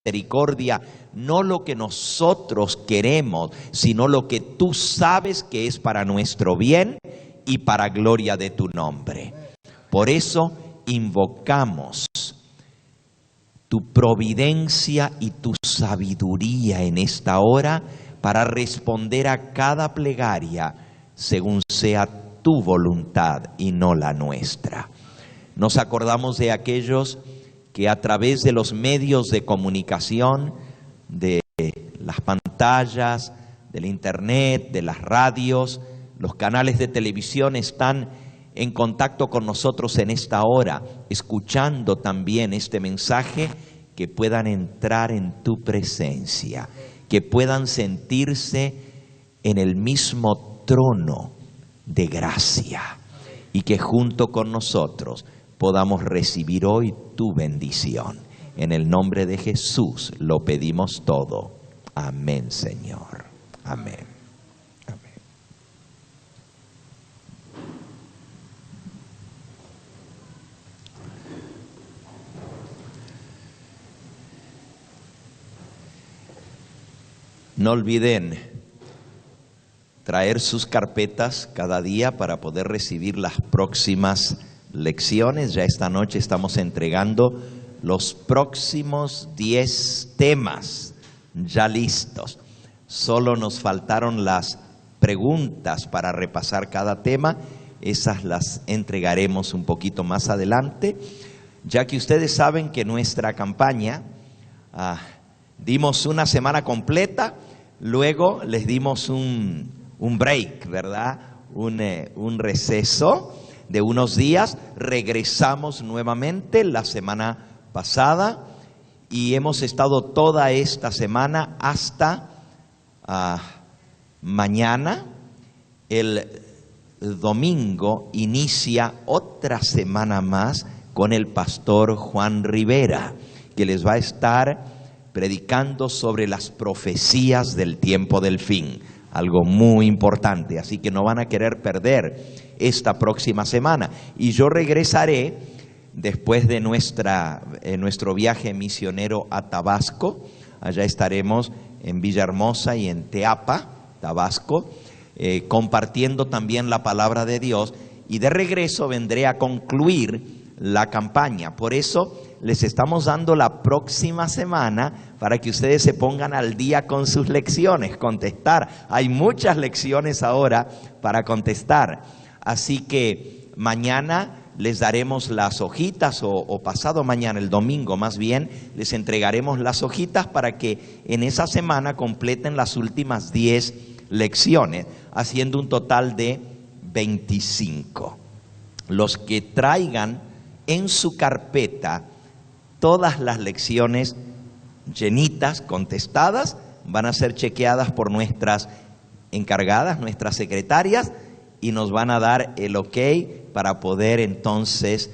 misericordia, no lo que nosotros queremos, sino lo que tú sabes que es para nuestro bien y para gloria de tu nombre. Por eso invocamos tu providencia y tu sabiduría en esta hora para responder a cada plegaria según sea tu voluntad y no la nuestra. Nos acordamos de aquellos que a través de los medios de comunicación, de las pantallas, del internet, de las radios, los canales de televisión están en contacto con nosotros en esta hora, escuchando también este mensaje, que puedan entrar en tu presencia, que puedan sentirse en el mismo trono de gracia y que junto con nosotros podamos recibir hoy tu bendición. En el nombre de Jesús lo pedimos todo. Amén, Señor. Amén. Amén. No olviden traer sus carpetas cada día para poder recibir las próximas lecciones. Ya esta noche estamos entregando los próximos 10 temas ya listos. Solo nos faltaron las preguntas para repasar cada tema. Esas las entregaremos un poquito más adelante, ya que ustedes saben que nuestra campaña dimos una semana completa, luego les dimos un break, ¿verdad? Un receso de unos días. Regresamos nuevamente la semana pasada y hemos estado toda esta semana hasta mañana. El domingo inicia otra semana más con el pastor Juan Rivera, que les va a estar predicando sobre las profecías del tiempo del fin, algo muy importante, así que no van a querer perder esta próxima semana. Y yo regresaré después de nuestro viaje misionero a Tabasco. Allá estaremos en Villahermosa y en Teapa, Tabasco, compartiendo también la palabra de Dios, y de regreso vendré a concluir la campaña. Por eso les estamos dando la próxima semana para que ustedes se pongan al día con sus lecciones, contestar. Hay muchas lecciones ahora para contestar, así que mañana les daremos las hojitas, o pasado mañana, el domingo más bien, les entregaremos las hojitas para que en esa semana completen las últimas 10 lecciones, haciendo un total de 25. Los que traigan en su carpeta todas las lecciones llenitas, contestadas, van a ser chequeadas por nuestras encargadas, nuestras secretarias, y nos van a dar el ok para poder entonces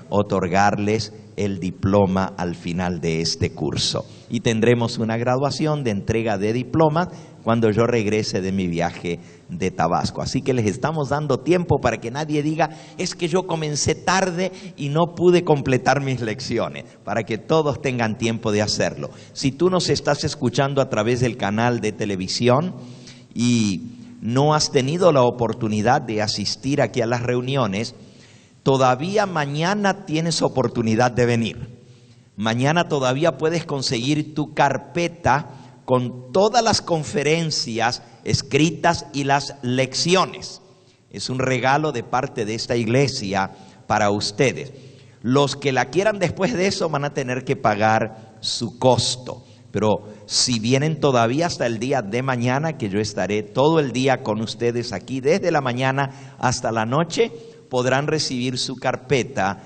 otorgarles el diploma al final de este curso. Y tendremos una graduación de entrega de diplomas cuando yo regrese de mi viaje de Tabasco. Así que les estamos dando tiempo para que nadie diga, es que yo comencé tarde y no pude completar mis lecciones, para que todos tengan tiempo de hacerlo. Si tú nos estás escuchando a través del canal de televisión y no has tenido la oportunidad de asistir aquí a las reuniones, todavía mañana tienes oportunidad de venir. Mañana todavía puedes conseguir tu carpeta con todas las conferencias escritas y las lecciones. Es un regalo de parte de esta iglesia para ustedes. Los que la quieran después de eso van a tener que pagar su costo. Pero si vienen todavía hasta el día de mañana, que yo estaré todo el día con ustedes aquí, desde la mañana hasta la noche, podrán recibir su carpeta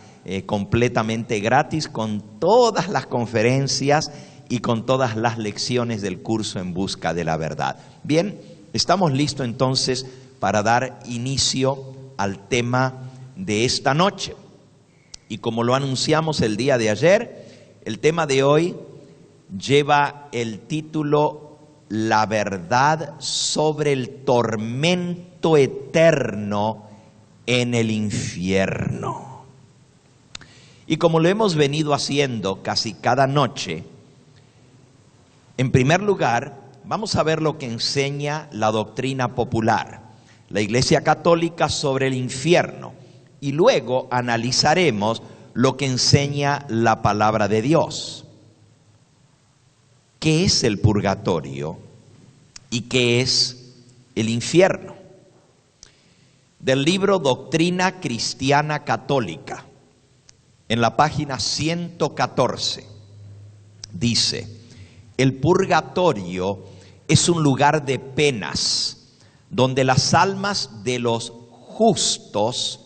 completamente gratis, con todas las conferencias y con todas las lecciones del curso En Busca de la Verdad. Bien, estamos listos entonces para dar inicio al tema de esta noche. Y como lo anunciamos el día de ayer, el tema de hoy lleva el título La verdad sobre el tormento eterno en el infierno. Y como lo hemos venido haciendo casi cada noche, En primer lugar, vamos a ver lo que enseña la doctrina popular, la Iglesia Católica sobre el infierno, y luego analizaremos lo que enseña la palabra de Dios. ¿Qué es el purgatorio y qué es el infierno? Del libro Doctrina Cristiana Católica, en la página 114, dice: el purgatorio es un lugar de penas, donde las almas de los justos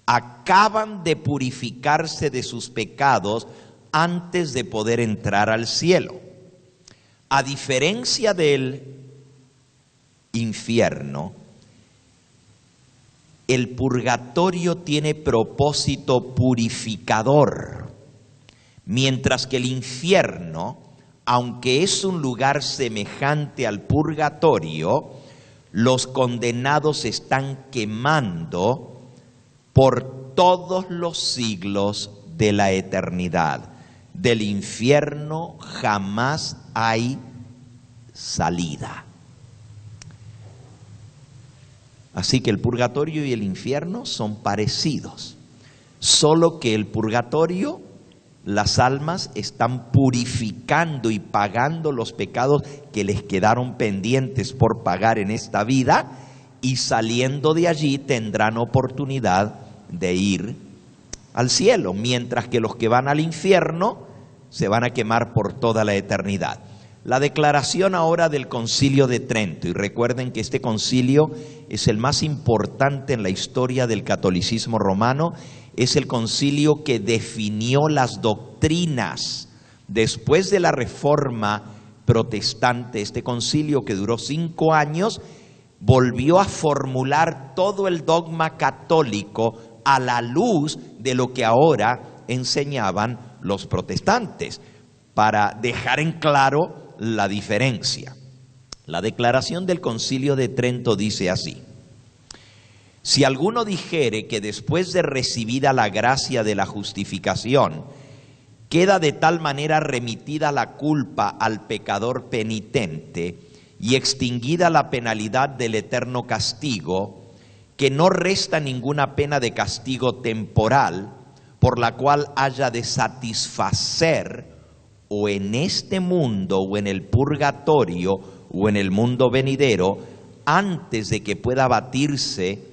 acaban de purificarse de sus pecados antes de poder entrar al cielo. A diferencia del infierno, el purgatorio tiene propósito purificador, mientras que el infierno, aunque es un lugar semejante al purgatorio, los condenados están quemando por todos los siglos de la eternidad. Del infierno jamás hay salida. Así que el purgatorio y el infierno son parecidos, solo que el purgatorio, las almas están purificando y pagando los pecados que les quedaron pendientes por pagar en esta vida, y saliendo de allí tendrán oportunidad de ir al cielo, mientras que los que van al infierno se van a quemar por toda la eternidad. La declaración ahora del Concilio de Trento, y recuerden que este concilio es el más importante en la historia del catolicismo romano, es el concilio que definió las doctrinas. Después de la Reforma protestante, este concilio, que duró 5 años, volvió a formular todo el dogma católico a la luz de lo que ahora enseñaban los protestantes, para dejar en claro la diferencia. La declaración del Concilio de Trento dice así: si alguno dijere que después de recibida la gracia de la justificación, queda de tal manera remitida la culpa al pecador penitente y extinguida la penalidad del eterno castigo, que no resta ninguna pena de castigo temporal por la cual haya de satisfacer o en este mundo o en el purgatorio o en el mundo venidero, antes de que pueda batirse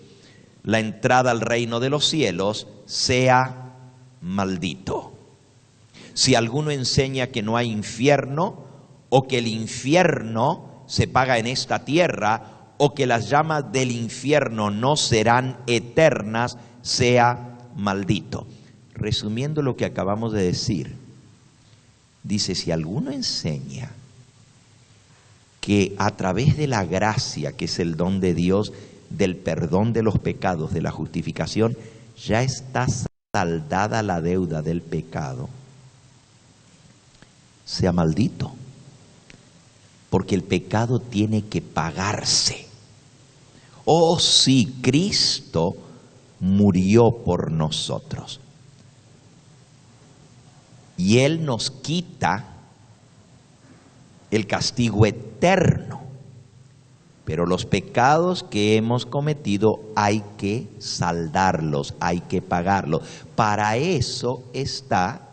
la entrada al reino de los cielos, sea maldito. Si alguno enseña que no hay infierno, o que el infierno se paga en esta tierra, o que las llamas del infierno no serán eternas, sea maldito. Resumiendo lo que acabamos de decir, dice: si alguno enseña que a través de la gracia, que es el don de Dios, del perdón de los pecados, de la justificación, ya está saldada la deuda del pecado, sea maldito, porque el pecado tiene que pagarse. Oh sí, Cristo murió por nosotros, y Él nos quita el castigo eterno, pero los pecados que hemos cometido hay que saldarlos, hay que pagarlos. Para eso está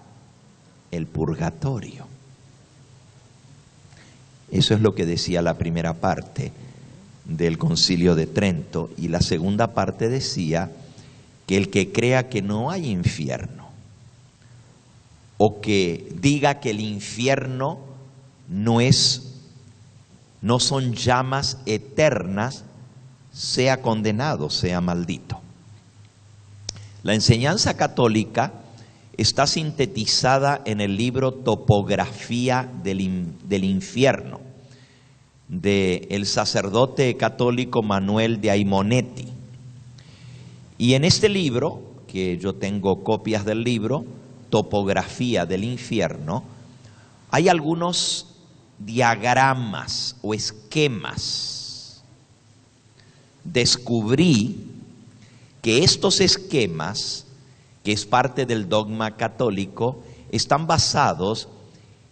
el purgatorio. Eso es lo que decía la primera parte del Concilio de Trento, y la segunda parte decía que el que crea que no hay infierno, o que diga que el infierno no son llamas eternas, sea condenado, sea maldito. La enseñanza católica está sintetizada en el libro Topografía del Infierno, del sacerdote católico Manuel de Aimonetti. Y en este libro, que yo tengo copias del libro, Topografía del Infierno, hay algunos diagramas o esquemas. Descubrí que estos esquemas, que es parte del dogma católico, están basados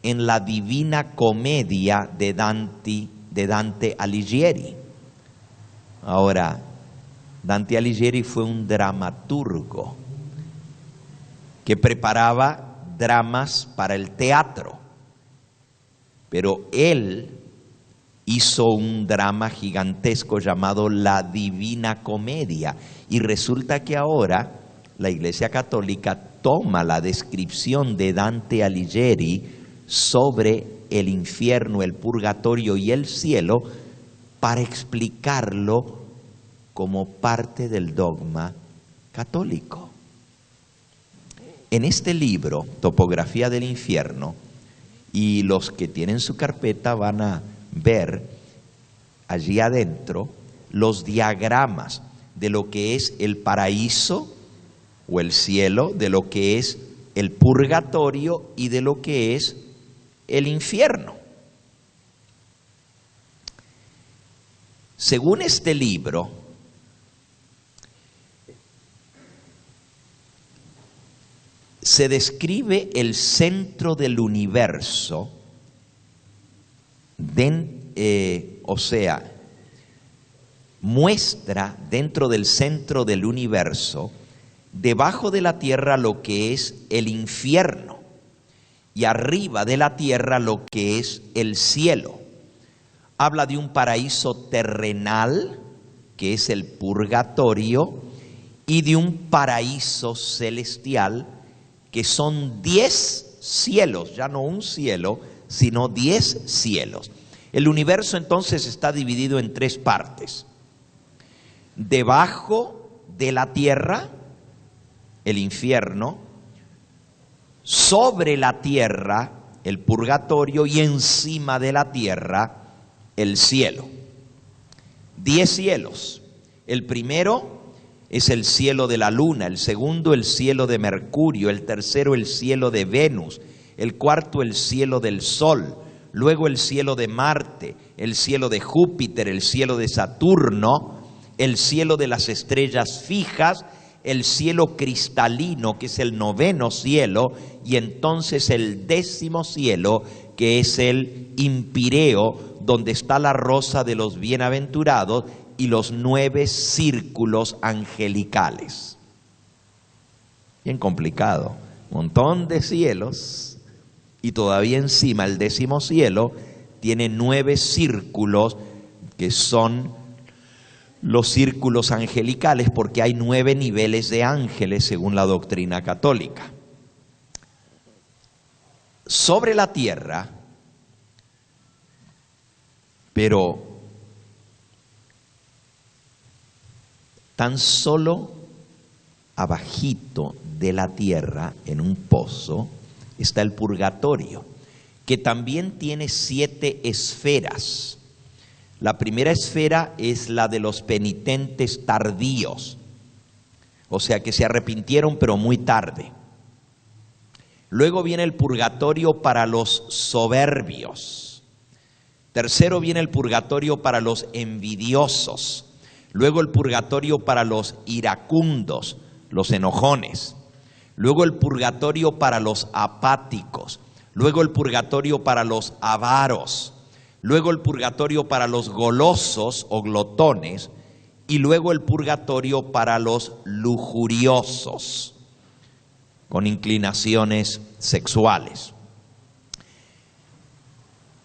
en la Divina Comedia de Dante Alighieri. Ahora, Dante Alighieri fue un dramaturgo que preparaba dramas para el teatro, pero él hizo un drama gigantesco llamado La Divina Comedia, y resulta que ahora la Iglesia Católica toma la descripción de Dante Alighieri sobre el infierno, el purgatorio y el cielo para explicarlo como parte del dogma católico. En este libro, Topografía del Infierno, y los que tienen su carpeta van a ver allí adentro los diagramas de lo que es el paraíso o el cielo, de lo que es el purgatorio y de lo que es el infierno. Según este libro, se describe el centro del universo, o sea, muestra dentro del centro del universo, debajo de la tierra lo que es el infierno y arriba de la tierra lo que es el cielo. Habla de un paraíso terrenal, que es el purgatorio, y de un paraíso celestial, que son 10 cielos, ya no un cielo, sino 10 cielos. El universo entonces está dividido en 3 partes. Debajo de la tierra, el infierno; sobre la tierra, el purgatorio; y encima de la tierra, el cielo. 10 cielos. El primero es el cielo de la luna, el segundo el cielo de Mercurio, el tercero el cielo de Venus, el cuarto el cielo del Sol, luego el cielo de Marte, el cielo de Júpiter, el cielo de Saturno, el cielo de las estrellas fijas, el cielo cristalino, que es el 9º cielo, y entonces el 10º cielo, que es el empíreo, donde está la rosa de los bienaventurados y los 9 círculos angelicales. Bien complicado, un montón de cielos, y todavía encima el 10º cielo tiene 9 círculos que son los círculos angelicales, porque hay 9 niveles de ángeles según la doctrina católica. Sobre la tierra, pero tan solo abajito de la tierra, en un pozo, está el purgatorio, que también tiene 7 esferas. La primera esfera es la de los penitentes tardíos, o sea que se arrepintieron pero muy tarde. Luego viene el purgatorio para los soberbios. Tercero viene el purgatorio para los envidiosos. Luego el purgatorio para los iracundos, los enojones. Luego el purgatorio para los apáticos. Luego el purgatorio para los avaros. Luego el purgatorio para los golosos o glotones. Y luego el purgatorio para los lujuriosos, con inclinaciones sexuales.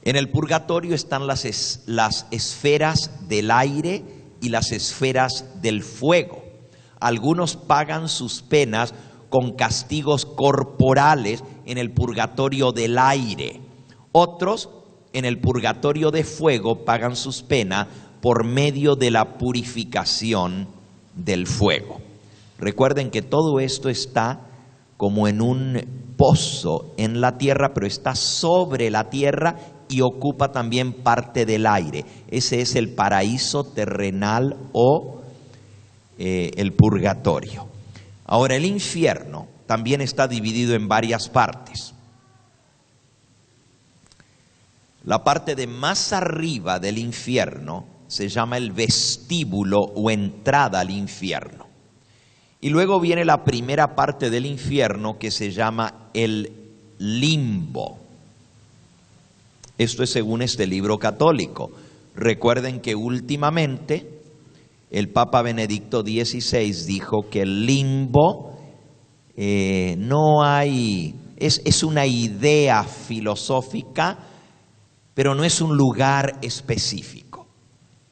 En el purgatorio están las esferas del aire y las esferas del fuego. Algunos pagan sus penas con castigos corporales en el purgatorio del aire. Otros, en el purgatorio de fuego, pagan sus penas por medio de la purificación del fuego. Recuerden que todo esto está como en un pozo en la tierra, pero está sobre la tierra y ocupa también parte del aire. Ese es el paraíso terrenal o el purgatorio. Ahora, el infierno también está dividido en varias partes. La parte de más arriba del infierno se llama el vestíbulo o entrada al infierno. Y luego viene la primera parte del infierno que se llama el limbo. Esto es según este libro católico. Recuerden que últimamente el Papa Benedicto XVI dijo que el limbo no hay, es una idea filosófica, pero no es un lugar específico.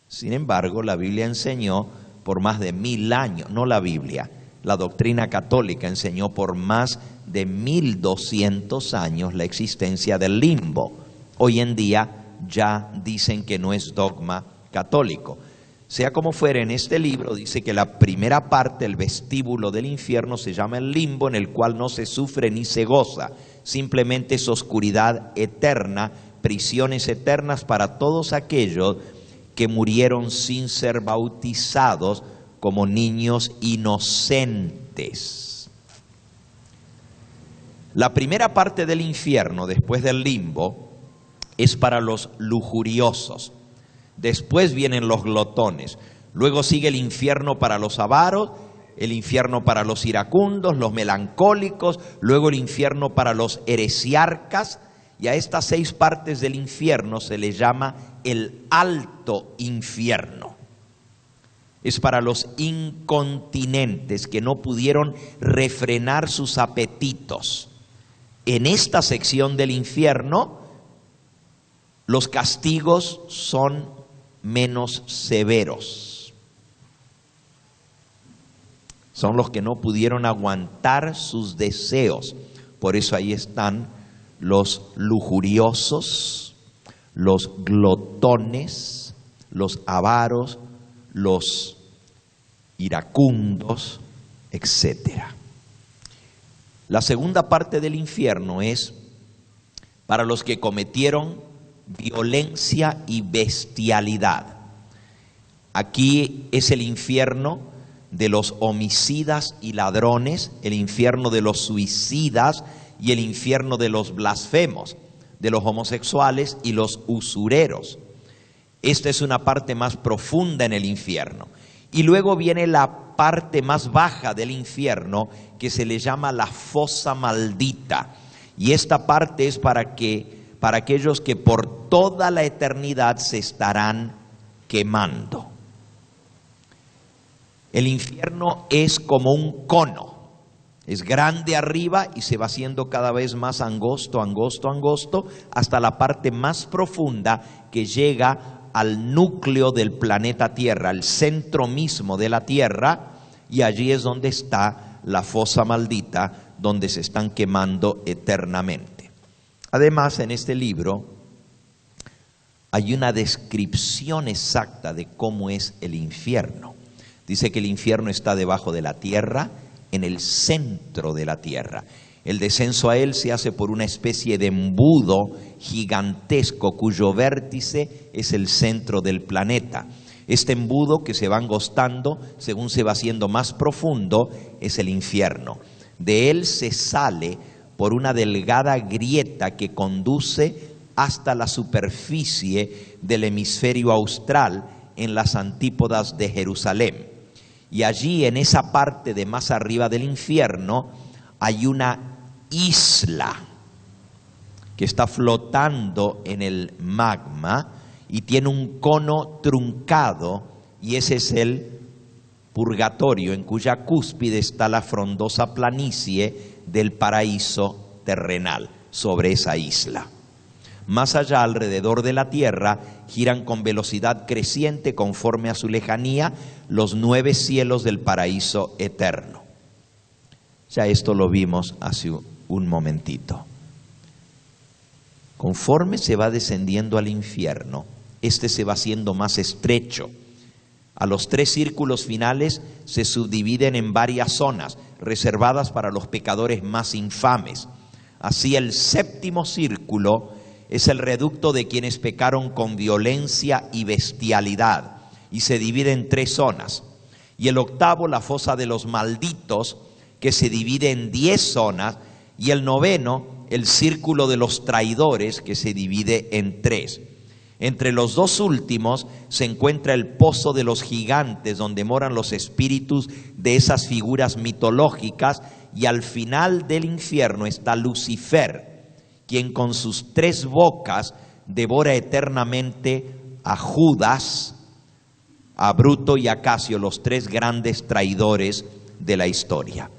Sin embargo, la Biblia enseñó por más de 1000 años, no la Biblia, la doctrina católica enseñó por más de 1200 años la existencia del limbo. Hoy en día ya dicen que no es dogma católico. Sea como fuere, en este libro dice que la primera parte, el vestíbulo del infierno, se llama el limbo, en el cual no se sufre ni se goza. Simplemente es oscuridad eterna, prisiones eternas para todos aquellos que murieron sin ser bautizados como niños inocentes. La primera parte del infierno, después del limbo, es para los lujuriosos. Después vienen los glotones. Luego sigue el infierno para los avaros, el infierno para los iracundos, los melancólicos, luego el infierno para los heresiarcas, y a estas 6 partes del infierno se le llama el alto infierno. Es para los incontinentes que no pudieron refrenar sus apetitos. En esta sección del infierno, los castigos son menos severos. Son los que no pudieron aguantar sus deseos. Por eso ahí están los lujuriosos, los glotones, los avaros, los iracundos, etc. La segunda parte del infierno es para los que cometieron violencia y bestialidad. Aquí es el infierno de los homicidas y ladrones, el infierno de los suicidas y el infierno de los blasfemos, de los homosexuales y los usureros. Esta es una parte más profunda en el infierno. Y luego viene la parte más baja del infierno, que se le llama la fosa maldita. Y esta parte es para aquellos que por toda la eternidad se estarán quemando. El infierno es como un cono. Es grande arriba y se va haciendo cada vez más angosto, angosto, angosto, hasta la parte más profunda que llega al núcleo del planeta Tierra, al centro mismo de la Tierra, y allí es donde está la fosa maldita, donde se están quemando eternamente. Además, en este libro hay una descripción exacta de cómo es el infierno. Dice que el infierno está debajo de la tierra, en el centro de la tierra. El descenso a él se hace por una especie de embudo gigantesco cuyo vértice es el centro del planeta. Este embudo que se va angostando según se va haciendo más profundo es el infierno. De él se sale por una delgada grieta que conduce hasta la superficie del hemisferio austral en las antípodas de Jerusalén. Y allí, en esa parte de más arriba del infierno, hay una isla que está flotando en el magma y tiene un cono truncado, y ese es el purgatorio, en cuya cúspide está la frondosa planicie del paraíso terrenal, sobre esa isla. Más allá, alrededor de la tierra, giran con velocidad creciente conforme a su lejanía los 9 cielos del paraíso eterno. Ya esto lo vimos hace un momentito. Conforme se va descendiendo al infierno, este se va haciendo más estrecho. A los 3 círculos finales se subdividen en varias zonas, reservadas para los pecadores más infames. Así, el 7º círculo es el reducto de quienes pecaron con violencia y bestialidad, y se divide en 3 zonas. Y el 8º, la fosa de los malditos, que se divide en 10 zonas, y el 9º, el círculo de los traidores, que se divide en 3. Entre los 2 últimos se encuentra el pozo de los gigantes, donde moran los espíritus de esas figuras mitológicas, y al final del infierno está Lucifer, quien con sus 3 bocas devora eternamente a Judas, a Bruto y a Casio, los tres grandes traidores de la historia.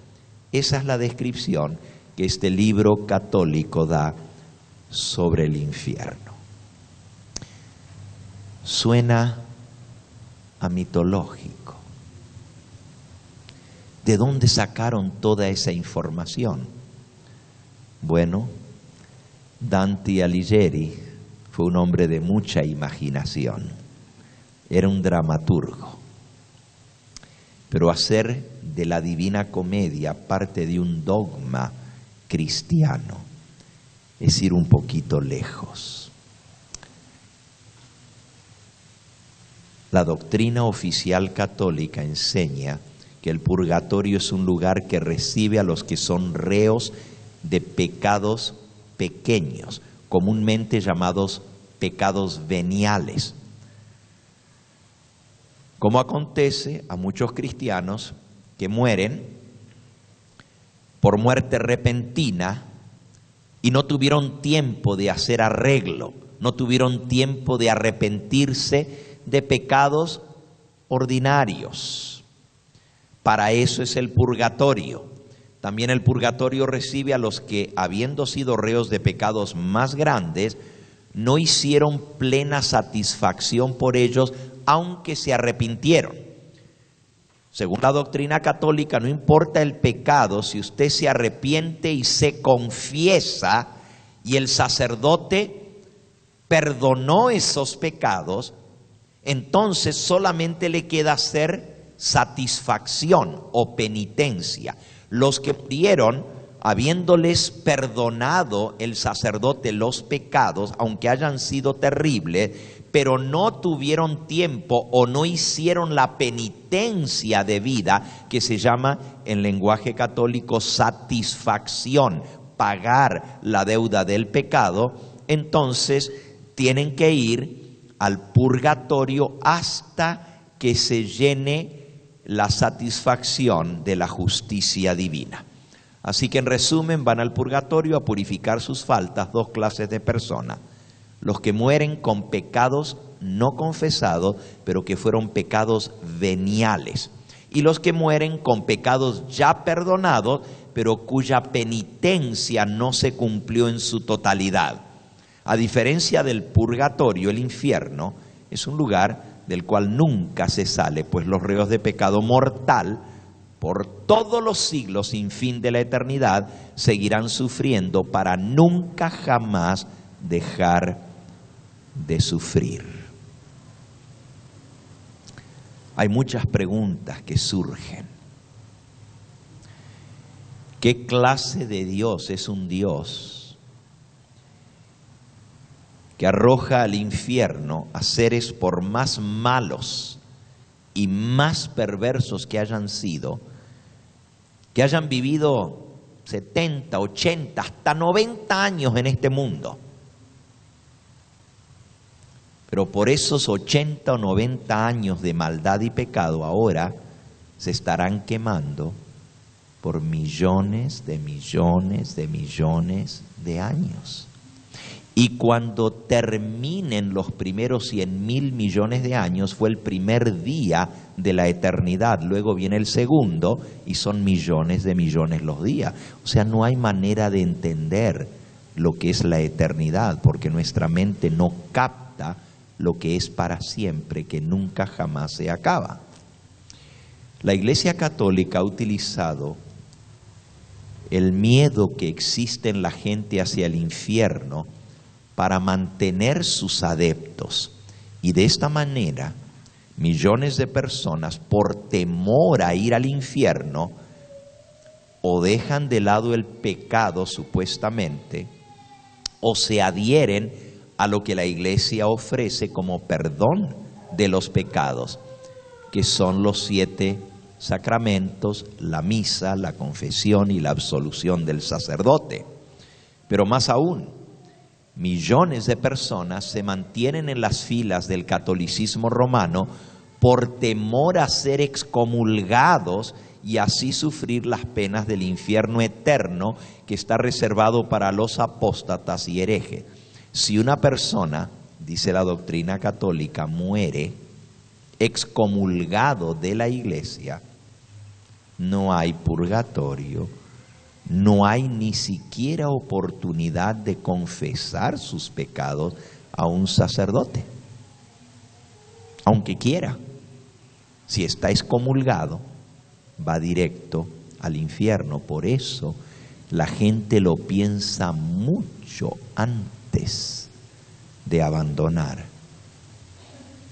Esa es la descripción que este libro católico da sobre el infierno. Suena a mitológico. ¿De dónde sacaron toda esa información? Bueno, Dante Alighieri fue un hombre de mucha imaginación. Era un dramaturgo. Pero hacer de la Divina Comedia parte de un dogma cristiano es ir un poquito lejos. La doctrina oficial católica enseña que el purgatorio es un lugar que recibe a los que son reos de pecados pequeños, comúnmente llamados pecados veniales. Como acontece a muchos cristianos que mueren por muerte repentina y no tuvieron tiempo de hacer arreglo, no tuvieron tiempo de arrepentirse de pecados ordinarios. Para eso es el purgatorio. También el purgatorio recibe a los que, habiendo sido reos de pecados más grandes, no hicieron plena satisfacción por ellos, aunque se arrepintieron. Según la doctrina católica, no importa el pecado, si usted se arrepiente y se confiesa, y el sacerdote perdonó esos pecados, entonces solamente le queda hacer satisfacción o penitencia. Los que murieron, habiéndoles perdonado el sacerdote los pecados, aunque hayan sido terribles, pero no tuvieron tiempo o no hicieron la penitencia debida, que se llama en lenguaje católico satisfacción, pagar la deuda del pecado, entonces tienen que ir al purgatorio hasta que se llene la satisfacción de la justicia divina. Así que en resumen, van al purgatorio a purificar sus faltas dos clases de personas: los que mueren con pecados no confesados, pero que fueron pecados veniales, y los que mueren con pecados ya perdonados, pero cuya penitencia no se cumplió en su totalidad. A diferencia del purgatorio, el infierno es un lugar del cual nunca se sale, pues los reos de pecado mortal, por todos los siglos sin fin de la eternidad, seguirán sufriendo para nunca jamás dejar de sufrir. Hay muchas preguntas que surgen. ¿Qué clase de Dios es un Dios que arroja al infierno a seres, por más malos y más perversos que hayan sido, que hayan vivido 70, 80, hasta 90 años en este mundo? Pero por esos 80 o 90 años de maldad y pecado ahora se estarán quemando por millones de millones de millones de años. Y cuando terminen los primeros 100.000 millones de años, fue el primer día de la eternidad. Luego viene el segundo y son millones de millones los días. O sea, no hay manera de entender lo que es la eternidad, porque nuestra mente no capta lo que es para siempre, que nunca jamás se acaba. La Iglesia Católica ha utilizado el miedo que existe en la gente hacia el infierno para mantener sus adeptos. Y de esta manera, millones de personas, por temor a ir al infierno, o dejan de lado el pecado supuestamente, o se adhieren a lo que la Iglesia ofrece como perdón de los pecados, que son los 7 sacramentos, la misa, la confesión y la absolución del sacerdote. Pero más aún, millones de personas se mantienen en las filas del catolicismo romano por temor a ser excomulgados y así sufrir las penas del infierno eterno que está reservado para los apóstatas y herejes. Si una persona, dice la doctrina católica, muere excomulgado de la iglesia, no hay purgatorio, no hay ni siquiera oportunidad de confesar sus pecados a un sacerdote, aunque quiera. Si está excomulgado, va directo al infierno. Por eso la gente lo piensa mucho antes de abandonar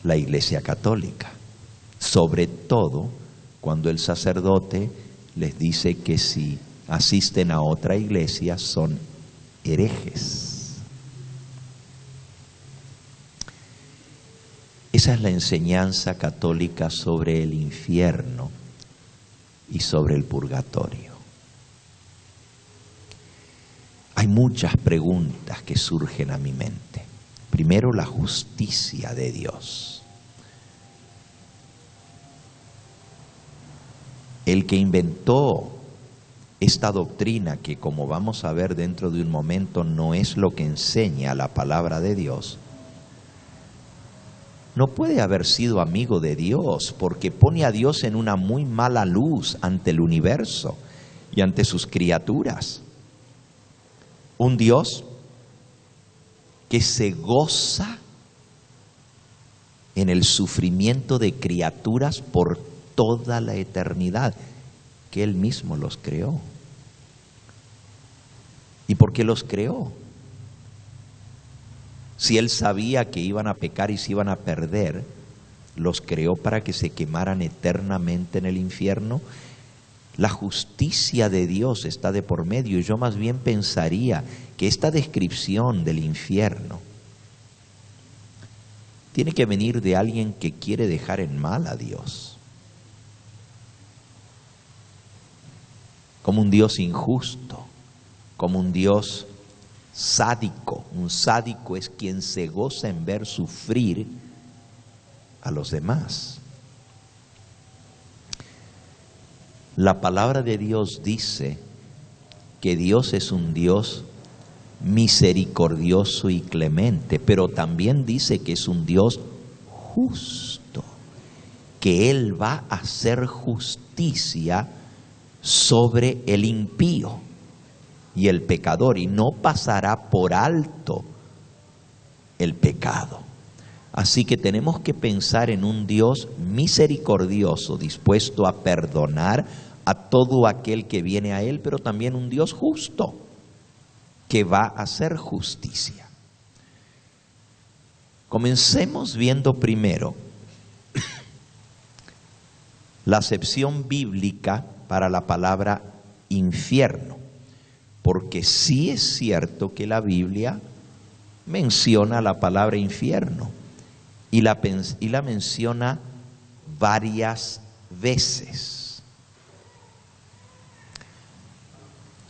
la Iglesia Católica, sobre todo cuando el sacerdote les dice que si asisten a otra iglesia son herejes. Esa es la enseñanza católica sobre el infierno y sobre el purgatorio. Hay muchas preguntas que surgen a mi mente. Primero, la justicia de Dios. El que inventó esta doctrina, que como vamos a ver dentro de un momento no es lo que enseña la palabra de Dios, no puede haber sido amigo de Dios, porque pone a Dios en una muy mala luz ante el universo y ante sus criaturas. Un Dios que se goza en el sufrimiento de criaturas por toda la eternidad, que Él mismo los creó. ¿Y por qué los creó? Si Él sabía que iban a pecar y se iban a perder, los creó para que se quemaran eternamente en el infierno. La justicia de Dios está de por medio. Yo más bien pensaría que esta descripción del infierno tiene que venir de alguien que quiere dejar en mal a Dios, como un Dios injusto, como un Dios sádico. Un sádico es quien se goza en ver sufrir a los demás. La palabra de Dios dice que Dios es un Dios misericordioso y clemente, pero también dice que es un Dios justo, que Él va a hacer justicia sobre el impío y el pecador, y no pasará por alto el pecado. Así que tenemos que pensar en un Dios misericordioso, dispuesto a perdonar a todo aquel que viene a Él, pero también un Dios justo, que va a hacer justicia. Comencemos viendo primero la acepción bíblica para la palabra infierno, porque sí es cierto que la Biblia menciona la palabra infierno y la menciona varias veces.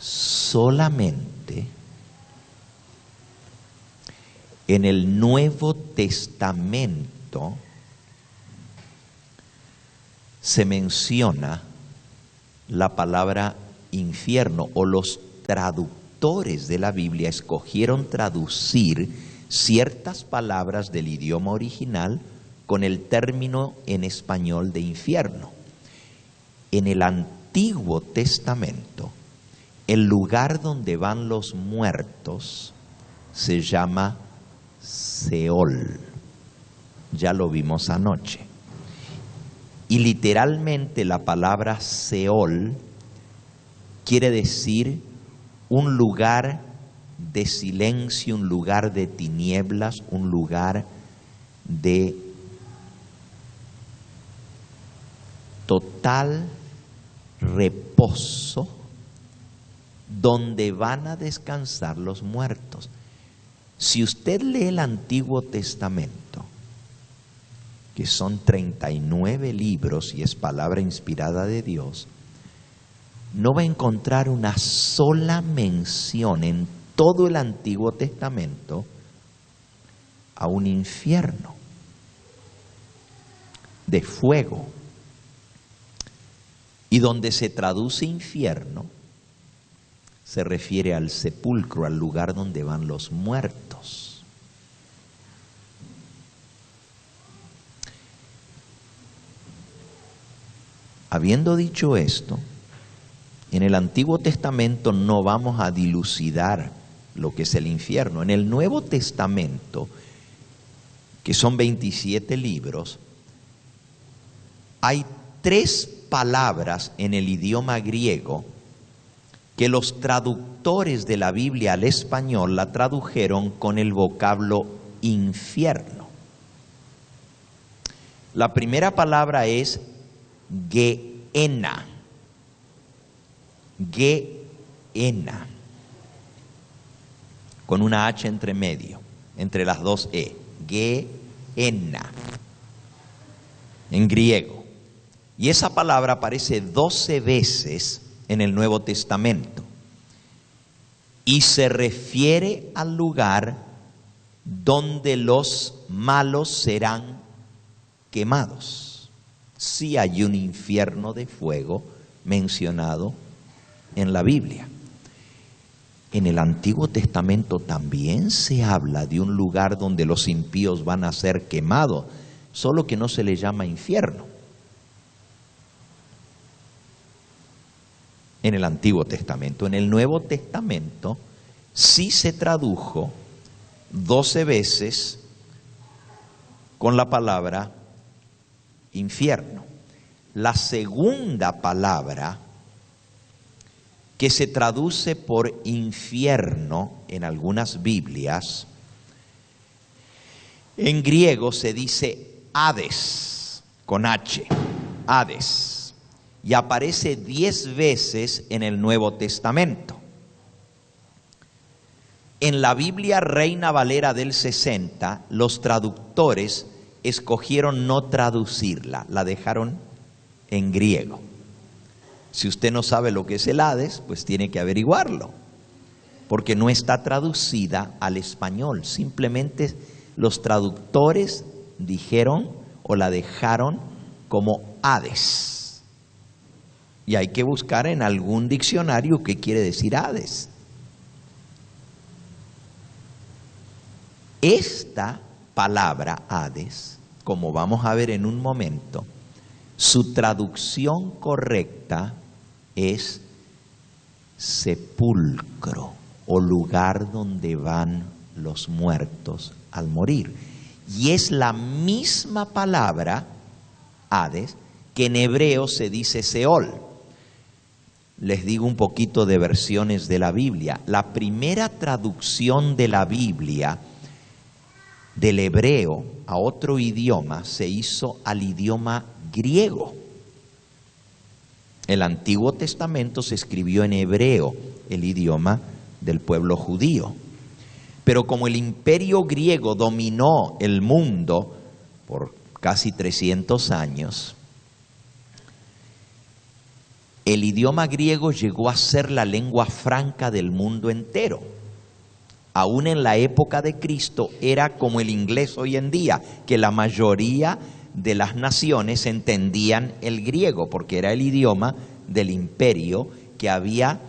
Solamente en el Nuevo Testamento se menciona la palabra infierno, o los traductores de la Biblia escogieron traducir ciertas palabras del idioma original con el término en español de infierno. En el Antiguo Testamento, el lugar donde van los muertos se llama Seol. Ya lo vimos anoche. Y literalmente la palabra Seol quiere decir un lugar de silencio, un lugar de tinieblas, un lugar de total reposo, donde van a descansar los muertos. Si usted lee el Antiguo Testamento, que son 39 libros y es palabra inspirada de Dios, no va a encontrar una sola mención en todo el Antiguo Testamento a un infierno de fuego. Y donde se traduce infierno, se refiere al sepulcro, al lugar donde van los muertos. habiendo dicho esto, en el Antiguo Testamento no vamos a dilucidar lo que es el infierno. En el Nuevo Testamento, que son 27 libros, hay 3 palabras en el idioma griego que los traductores de la Biblia al español la tradujeron con el vocablo infierno. La primera palabra es Gehenna. Gehenna. Con una H entre medio, entre las dos E. Gehenna. En griego. Y esa palabra aparece 12 veces en el Nuevo Testamento. Y se refiere al lugar donde los malos serán quemados. Sí hay un infierno de fuego mencionado en la Biblia. En el Antiguo Testamento también se habla de un lugar donde los impíos van a ser quemados, solo que no se le llama infierno. En el Antiguo Testamento. En el Nuevo Testamento sí se tradujo 12 veces con la palabra infierno. La segunda palabra que se traduce por infierno en algunas Biblias, en griego se dice Hades, con H, Hades, y aparece 10 veces en el Nuevo Testamento. En la Biblia Reina Valera del 60, los traductores escogieron no traducirla, la dejaron en griego. Si usted no sabe lo que es el Hades, pues tiene que averiguarlo, porque no está traducida al español. Simplemente los traductores dijeron o la dejaron como Hades. Y hay que buscar en algún diccionario qué quiere decir Hades. Esta palabra Hades, como vamos a ver en un momento, su traducción correcta es sepulcro o lugar donde van los muertos al morir. Y es la misma palabra, Hades, que en hebreo se dice Seol. Les digo un poquito de versiones de la Biblia. La primera traducción de la Biblia del hebreo a otro idioma se hizo al idioma griego. El Antiguo Testamento se escribió en hebreo, el idioma del pueblo judío. Pero como el imperio griego dominó el mundo por casi 300 años, el idioma griego llegó a ser la lengua franca del mundo entero. Aún en la época de Cristo era como el inglés hoy en día, que la mayoría de las naciones entendían el griego, porque era el idioma del imperio que había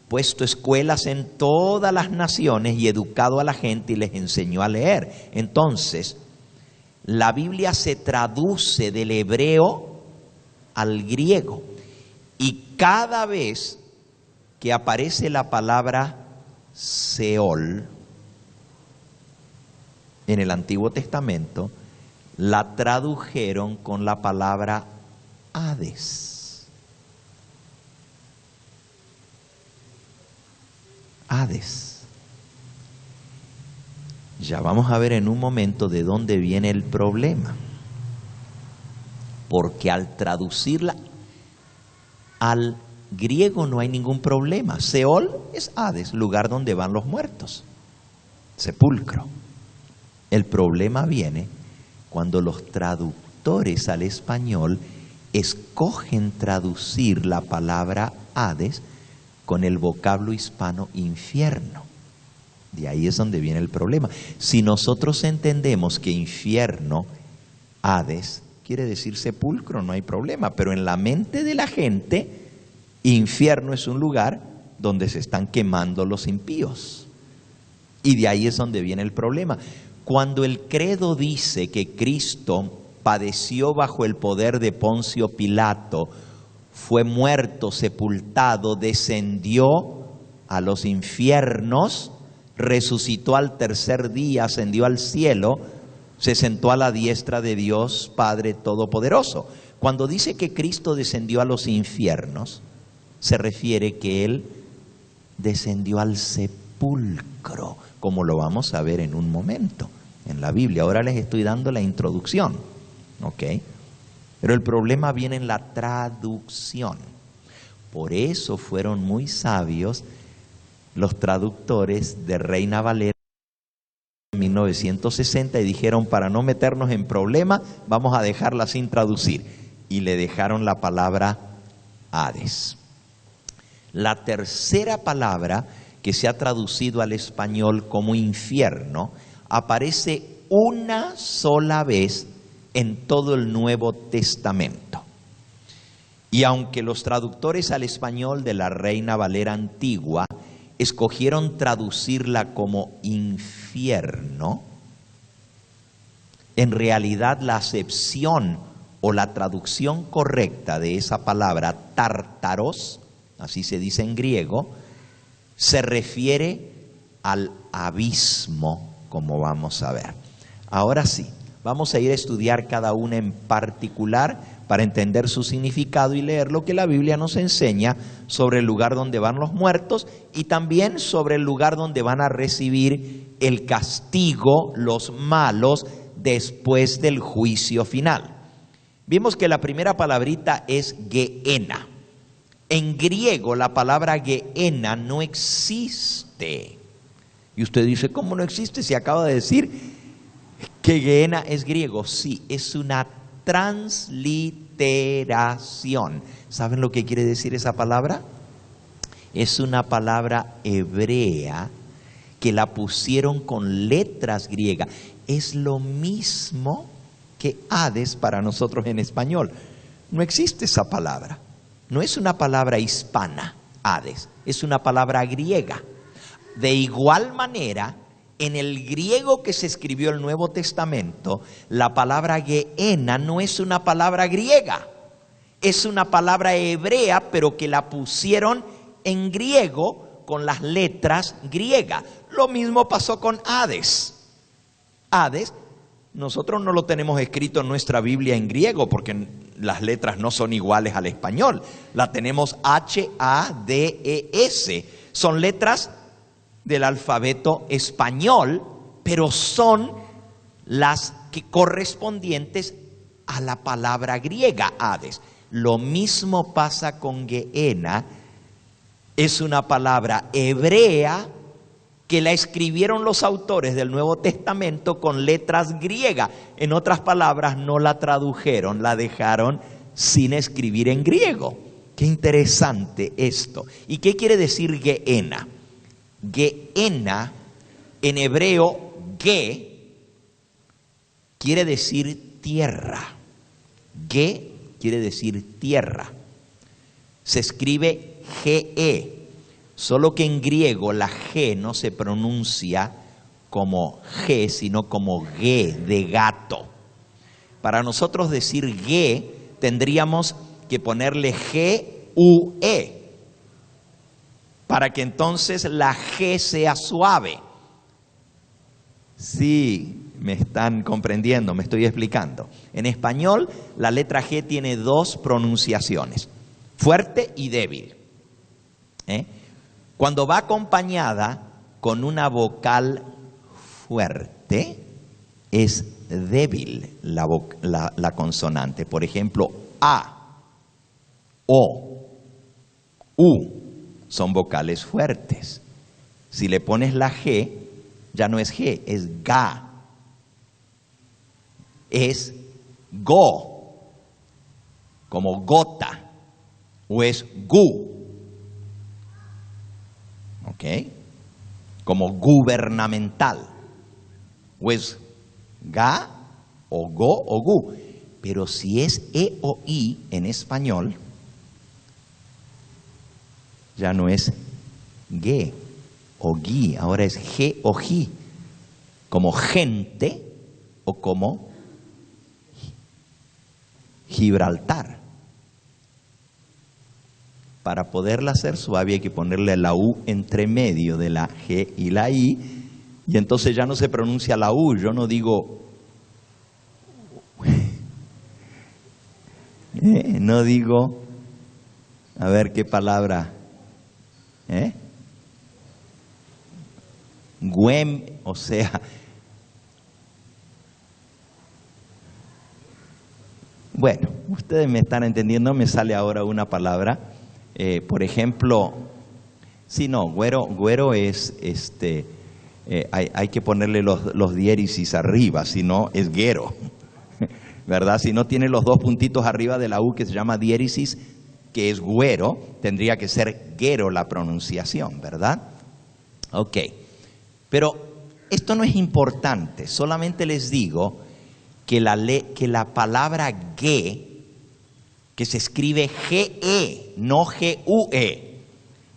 puesto escuelas en todas las naciones y educado a la gente y les enseñó a leer. Entonces, la Biblia se traduce del hebreo al griego, y cada vez que aparece la palabra Seol en el Antiguo Testamento, la tradujeron con la palabra Hades. Hades. Ya vamos a ver en un momento de dónde viene el problema. Porque al traducirla al griego no hay ningún problema. Seol es Hades, lugar donde van los muertos. Sepulcro. El problema viene cuando los traductores al español escogen traducir la palabra Hades con el vocablo hispano infierno. De ahí es donde viene el problema. Si nosotros entendemos que infierno, Hades, quiere decir sepulcro, no hay problema. Pero en la mente de la gente, infierno es un lugar donde se están quemando los impíos. Y de ahí es donde viene el problema. Cuando el credo dice que Cristo padeció bajo el poder de Poncio Pilato fue muerto, sepultado, descendió a los infiernos, resucitó al tercer día, ascendió al cielo, se sentó a la diestra de Dios Padre Todopoderoso. Cuando dice que Cristo descendió a los infiernos, se refiere que Él descendió al sepulcro, como lo vamos a ver en un momento en la Biblia. Ahora les estoy dando la introducción, ¿ok? Pero el problema viene en la traducción. Por eso fueron muy sabios los traductores de Reina Valera en 1960 y dijeron, para no meternos en problemas, vamos a dejarla sin traducir. Y le dejaron la palabra Hades. La tercera palabra que se ha traducido al español como infierno aparece una sola vez en todo el Nuevo Testamento. Y aunque los traductores al español de la Reina Valera antigua escogieron traducirla como infierno, en realidad la acepción o la traducción correcta de esa palabra, tártaros, así se dice en griego, se refiere al abismo, como vamos a ver. Ahora sí, vamos a ir a estudiar cada una en particular para entender su significado y leer lo que la Biblia nos enseña sobre el lugar donde van los muertos y también sobre el lugar donde van a recibir el castigo los malos después del juicio final. Vimos que la primera palabrita es Gehenna. En griego la palabra Gehenna no existe. Y usted dice, ¿cómo no existe? Si acaba de decir que Gehenna es griego. Sí, es una transliteración. ¿Saben lo que quiere decir esa palabra? Es una palabra hebrea que la pusieron con letras griegas. Es lo mismo que Hades para nosotros en español. No existe esa palabra. No es una palabra hispana, Hades. Es una palabra griega. De igual manera, en el griego que se escribió el Nuevo Testamento, la palabra Gehenna no es una palabra griega, es una palabra hebrea, pero que la pusieron en griego con las letras griegas. Lo mismo pasó con Hades. Hades, nosotros no lo tenemos escrito en nuestra Biblia en griego, porque las letras no son iguales al español. La tenemos H-A-D-E-S. Son letras del alfabeto español, pero son las que correspondientes a la palabra griega, Hades. Lo mismo pasa con Gehenna, es una palabra hebrea que la escribieron los autores del Nuevo Testamento con letras griegas. En otras palabras, no la tradujeron, la dejaron sin escribir en griego. Qué interesante esto. ¿Y qué quiere decir Gehenna? Gehenna, en hebreo, ge, quiere decir tierra. Ge quiere decir tierra. Se escribe ge, solo que en griego la ge no se pronuncia como ge, sino como ge, de gato. Para nosotros decir ge, tendríamos que ponerle G-U-E, para que entonces la G sea suave. Sí, me están comprendiendo, me estoy explicando. En español, la letra G tiene dos pronunciaciones, fuerte y débil. Cuando va acompañada con una vocal fuerte, es débil la consonante. Por ejemplo, A, O, U son vocales fuertes. Si le pones la G, ya no es G, es Ga, es Go, como gota, o es Gu, ¿ok? Como gubernamental, o es Ga, o Go, o Gu. Pero si es E o I en español, ya no es Ge o Gui, ahora es G o Gi, como gente o como Gibraltar. para poderla hacer suave hay que ponerle la U entre medio de la G y la I, y entonces ya no se pronuncia la U. Yo no digo, no digo, a ver qué palabra, güem, o sea, bueno, ustedes me están entendiendo, me sale ahora una palabra, por ejemplo, sí, no, güero es, hay que ponerle los diéresis arriba, si no es guero, ¿verdad? Si no tiene los dos puntitos arriba de la U que se llama diéresis, que es güero, tendría que ser guero la pronunciación, ¿verdad? Ok, pero esto no es importante, solamente les digo que la palabra ge, que se escribe ge, no gue,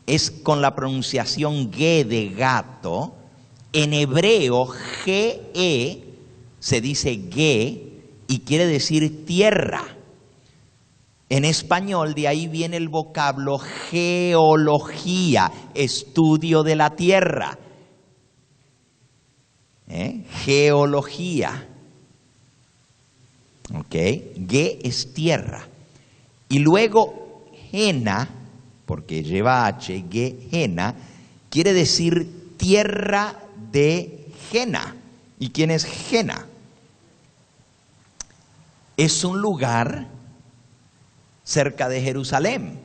es con la pronunciación ge de gato. En hebreo, ge se dice ge y quiere decir tierra. En español, de ahí viene el vocablo geología, estudio de la tierra. Geología. ¿Ok? Ge es tierra. Y luego, Gena, porque lleva H, Gena, quiere decir tierra de Gena. ¿Y quién es Gena? Es un lugar cerca de Jerusalén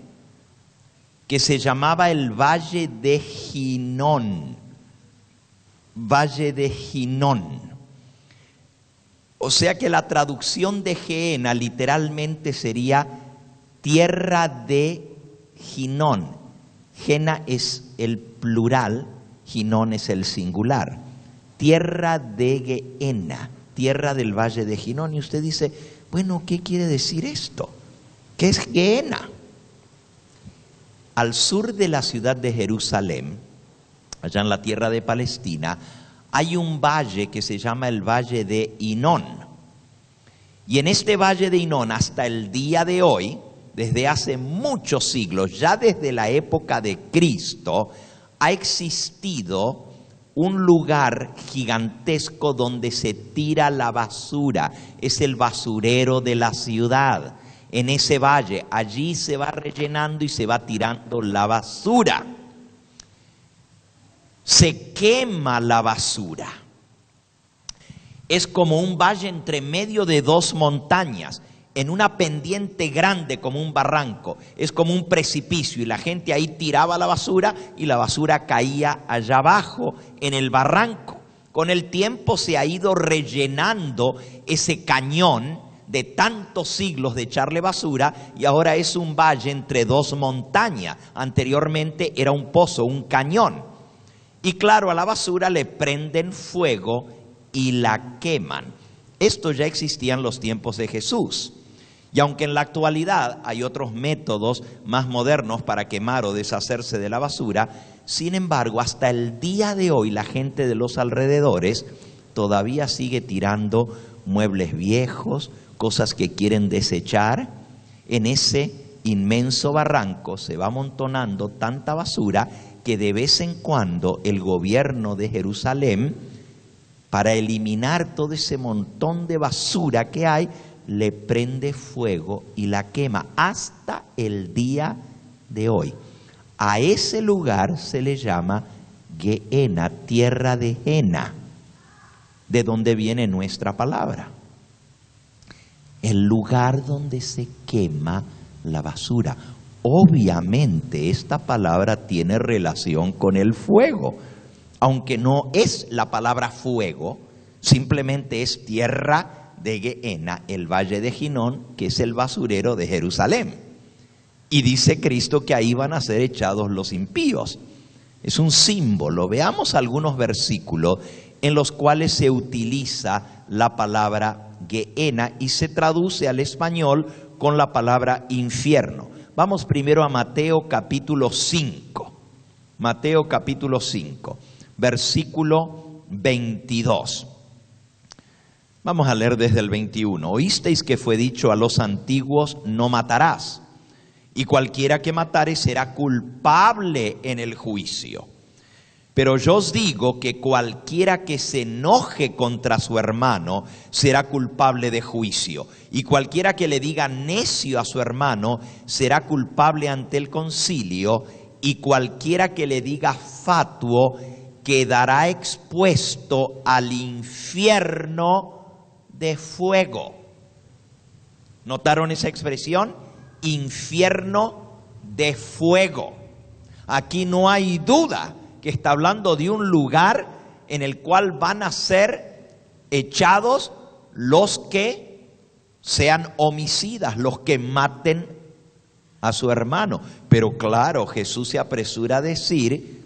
que se llamaba el Valle de Ginón. Valle de Ginón. O sea que la traducción de Gehenna literalmente sería tierra de Ginón. Gena es el plural, Ginón es el singular. Tierra de Gehenna, tierra del Valle de Ginón. Y usted dice, bueno, ¿qué quiere decir esto? ¿Qué es Gehenna? Al sur de la ciudad de Jerusalén, allá en la tierra de Palestina, hay un valle que se llama el Valle de Hinón. Y en este Valle de Hinón, hasta el día de hoy, desde hace muchos siglos, ya desde la época de Cristo, ha existido un lugar gigantesco donde se tira la basura. Es el basurero de la ciudad. En ese valle, allí se va rellenando y se va tirando la basura. Se quema la basura. Es como un valle entre medio de dos montañas, en una pendiente grande como un barranco. Es como un precipicio y la gente ahí tiraba la basura y la basura caía allá abajo en el barranco. Con el tiempo se ha ido rellenando ese cañón de tantos siglos de echarle basura y ahora es un valle entre dos montañas. Anteriormente era un pozo, un cañón. Y claro, a la basura le prenden fuego y la queman. Esto ya existía en los tiempos de Jesús. Y aunque en la actualidad hay otros métodos más modernos para quemar o deshacerse de la basura, sin embargo, hasta el día de hoy la gente de los alrededores todavía sigue tirando muebles viejos, cosas que quieren desechar. En ese inmenso barranco se va amontonando tanta basura que de vez en cuando el gobierno de Jerusalén, para eliminar todo ese montón de basura que hay, le prende fuego y la quema hasta el día de hoy. A ese lugar se le llama Gehenna, tierra de Gena, de donde viene nuestra palabra. El lugar donde se quema la basura. Obviamente esta palabra tiene relación con el fuego, aunque no es la palabra fuego, simplemente es tierra de Gehenna, el valle de Ginón, que es el basurero de Jerusalén. Y dice Cristo que ahí van a ser echados los impíos. Es un símbolo. Veamos algunos versículos en los cuales se utiliza la palabra Gehenna y se traduce al español con la palabra infierno. Vamos primero a Mateo capítulo 5. Mateo capítulo 5, versículo 22. Vamos a leer desde el 21. Oísteis que fue dicho a los antiguos, no matarás. y cualquiera que matare será culpable en el juicio. Pero yo os digo que cualquiera que se enoje contra su hermano será culpable de juicio. Y cualquiera que le diga necio a su hermano será culpable ante el concilio. Y cualquiera que le diga fatuo quedará expuesto al infierno de fuego. ¿Notaron esa expresión? Infierno de fuego. Aquí no hay duda que está hablando de un lugar en el cual van a ser echados los que sean homicidas, los que maten a su hermano. Pero claro, Jesús se apresura a decir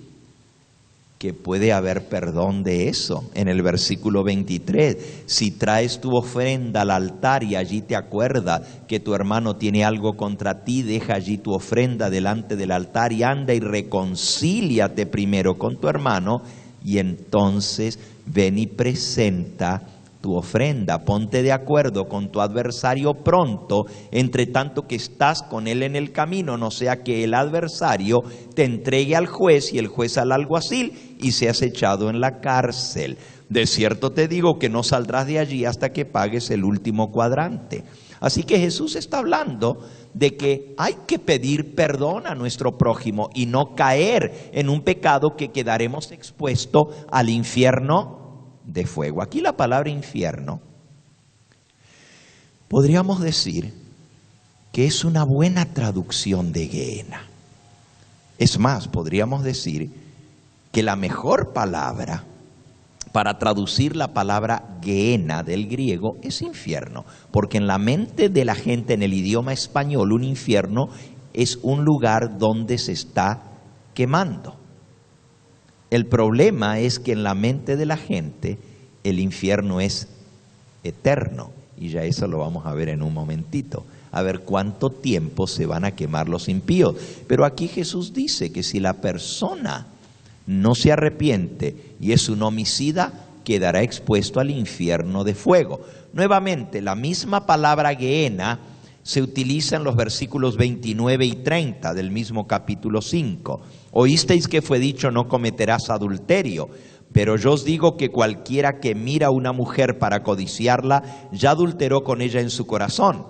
que puede haber perdón de eso. En el versículo 23, si traes tu ofrenda al altar y allí te acuerdas que tu hermano tiene algo contra ti, deja allí tu ofrenda delante del altar y anda y reconcíliate primero con tu hermano y entonces ven y presenta tu ofrenda. Ponte de acuerdo con tu adversario pronto, entre tanto que estás con él en el camino, no sea que el adversario te entregue al juez y el juez al alguacil y seas echado en la cárcel. De cierto te digo que no saldrás de allí hasta que pagues el último cuadrante. Así que Jesús está hablando de que hay que pedir perdón a nuestro prójimo y no caer en un pecado que quedaremos expuestos al infierno de fuego. Aquí la palabra infierno podríamos decir que es una buena traducción de Gehenna. Es más, podríamos decir que la mejor palabra para traducir la palabra Gehenna del griego es infierno, porque en la mente de la gente en el idioma español un infierno es un lugar donde se está quemando. El problema es que en la mente de la gente el infierno es eterno, y ya eso lo vamos a ver en un momentito, a ver cuánto tiempo se van a quemar los impíos. Pero aquí Jesús dice que si la persona no se arrepiente y es un homicida, quedará expuesto al infierno de fuego. Nuevamente, la misma palabra Gehenna se utiliza en los versículos 29 y 30 del mismo capítulo 5. Oísteis que fue dicho, no cometerás adulterio, pero yo os digo que cualquiera que mira a una mujer para codiciarla, ya adulteró con ella en su corazón.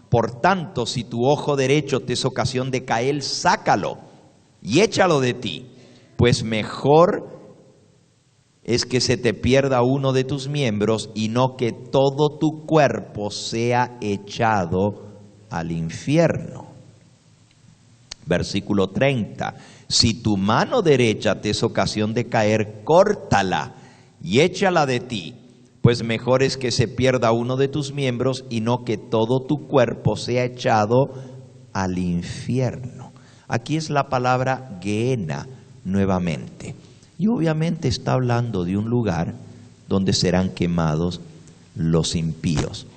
Por tanto, si tu ojo derecho te es ocasión de caer, sácalo y échalo de ti, pues mejor es que se te pierda uno de tus miembros y no que todo tu cuerpo sea echado al infierno. Versículo 30. Si tu mano derecha te es ocasión de caer, córtala y échala de ti, pues mejor es que se pierda uno de tus miembros y no que todo tu cuerpo sea echado al infierno. Aquí es la palabra Gehenna nuevamente. Y obviamente está hablando de un lugar donde serán quemados los impíos.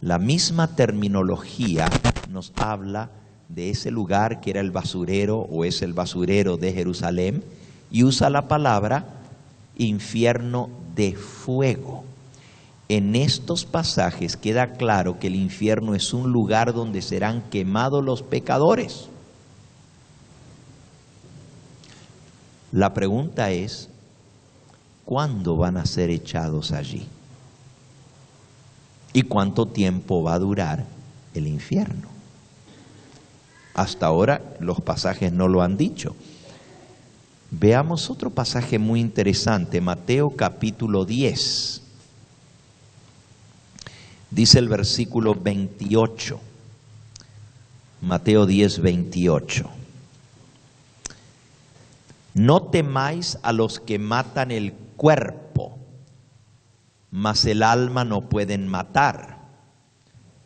La misma terminología nos habla de ese lugar que era el basurero o es el basurero de Jerusalén y usa la palabra infierno de fuego. En estos pasajes queda claro que el infierno es un lugar donde serán quemados los pecadores. La pregunta es, ¿cuándo van a ser echados allí? ¿Y cuánto tiempo va a durar el infierno? Hasta ahora los pasajes no lo han dicho. Veamos otro pasaje muy interesante, Mateo capítulo 10. Dice el versículo 28. Mateo 10, 28. No temáis a los que matan el cuerpo, mas el alma no pueden matar.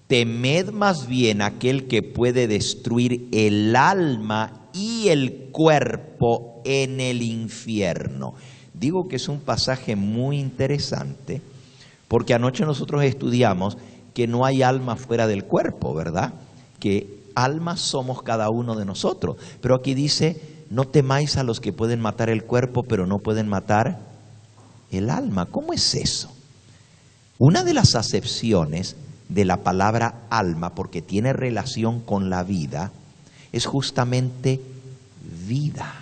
Temed más bien aquel que puede destruir el alma y el cuerpo en el infierno. Digo que es un pasaje muy interesante, porque anoche nosotros estudiamos que no hay alma fuera del cuerpo, ¿verdad? Que almas somos cada uno de nosotros. Pero aquí dice, no temáis a los que pueden matar el cuerpo, pero no pueden matar el alma. ¿Cómo es eso? Una de las acepciones de la palabra alma, porque tiene relación con la vida, es justamente vida.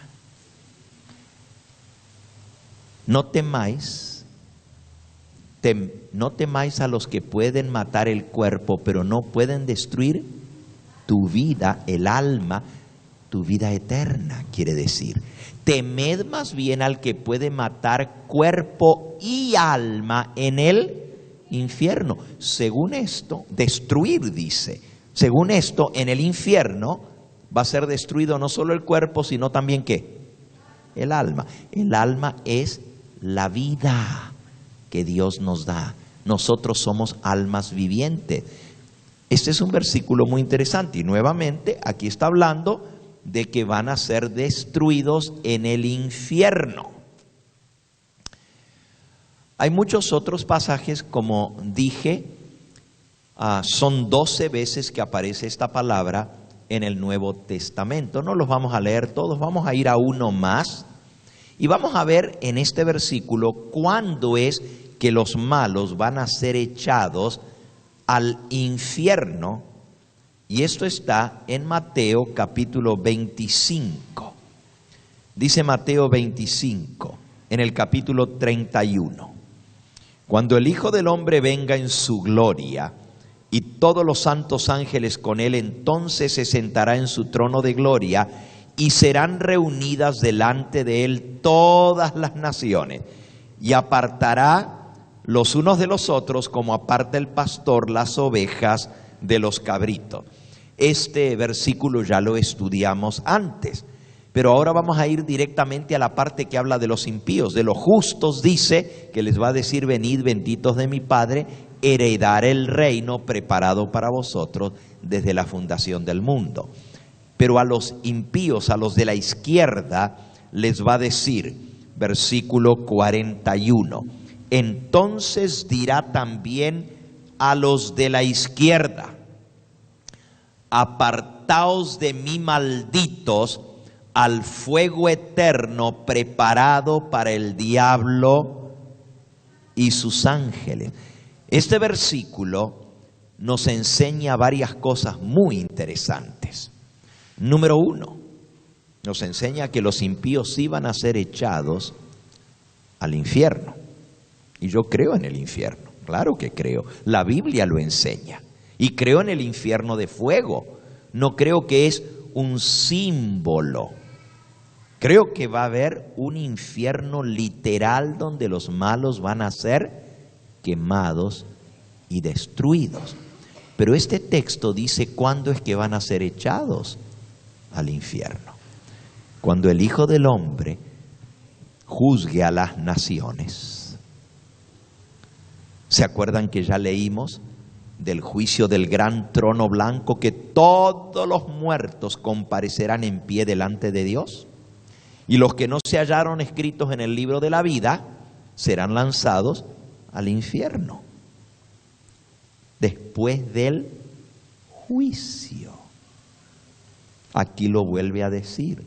No temáis a los que pueden matar el cuerpo, pero no pueden destruir tu vida, el alma, tu vida eterna, quiere decir. Temed más bien al que puede matar cuerpo y alma en el infierno. Según esto, destruir, dice. Según esto, en el infierno va a ser destruido no solo el cuerpo, sino también ¿qué? El alma. El alma es la vida que Dios nos da. Nosotros somos almas vivientes. Este es un versículo muy interesante y nuevamente aquí está hablando de que van a ser destruidos en el infierno. Hay muchos otros pasajes, como dije, son 12 veces que aparece esta palabra en el Nuevo Testamento. No los vamos a leer todos, vamos a ir a uno más. Y vamos a ver en este versículo cuándo es que los malos van a ser echados al infierno. Y esto está en Mateo capítulo 25. Dice Mateo 25, en el capítulo 31. Cuando el Hijo del Hombre venga en su gloria y todos los santos ángeles con él, entonces se sentará en su trono de gloria y serán reunidas delante de él todas las naciones, y apartará los unos de los otros como aparta el pastor las ovejas de los cabritos. Este versículo ya lo estudiamos antes, pero ahora vamos a ir directamente a la parte que habla de los impíos. De los justos dice que les va a decir: venid, benditos de mi Padre, heredaré el reino preparado para vosotros desde la fundación del mundo. Pero a los impíos, a los de la izquierda, les va a decir, versículo 41, entonces dirá también a los de la izquierda: apartaos de mí, malditos, al fuego eterno preparado para el diablo y sus ángeles. Este versículo nos enseña varias cosas muy interesantes. Número 1, nos enseña que los impíos iban a ser echados al infierno. Y yo creo en el infierno, claro que creo. La Biblia lo enseña. Y creo en el infierno de fuego. No creo que es un símbolo. Creo que va a haber un infierno literal donde los malos van a ser quemados y destruidos. Pero este texto dice cuándo es que van a ser echados al infierno. Cuando el Hijo del Hombre juzgue a las naciones. ¿Se acuerdan que ya leímos del juicio del gran trono blanco, que todos los muertos comparecerán en pie delante de Dios? Y los que no se hallaron escritos en el libro de la vida serán lanzados al infierno después del juicio. Aquí lo vuelve a decir: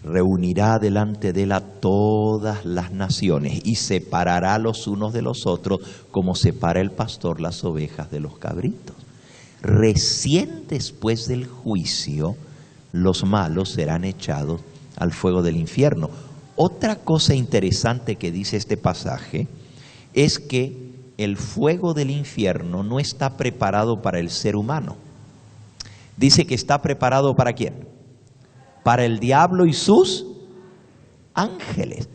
reunirá delante de él a todas las naciones y separará los unos de los otros como separa el pastor las ovejas de los cabritos. Recién después del juicio, los malos serán echados al fuego del infierno. Otra cosa interesante que dice este pasaje es que el fuego del infierno no está preparado para el ser humano. Dice que está preparado ¿para quién? Para el diablo y sus ángeles.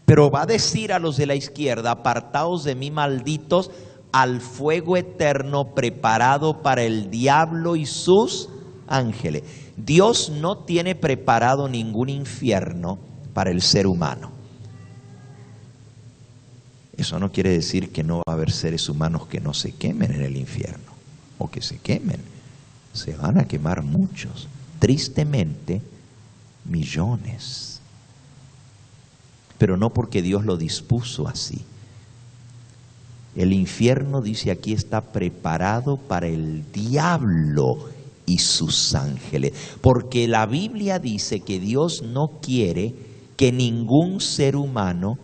Pero va a decir a los de la izquierda: apartaos de mí, malditos, al fuego eterno preparado para el diablo y sus ángeles. Dios no tiene preparado ningún infierno para el ser humano. Eso no quiere decir que no va a haber seres humanos que no se quemen en el infierno, o que se quemen. Se van a quemar muchos, tristemente millones. Pero no porque Dios lo dispuso así. El infierno, dice aquí, está preparado para el diablo y sus ángeles, porque la Biblia dice que Dios no quiere que ningún ser humano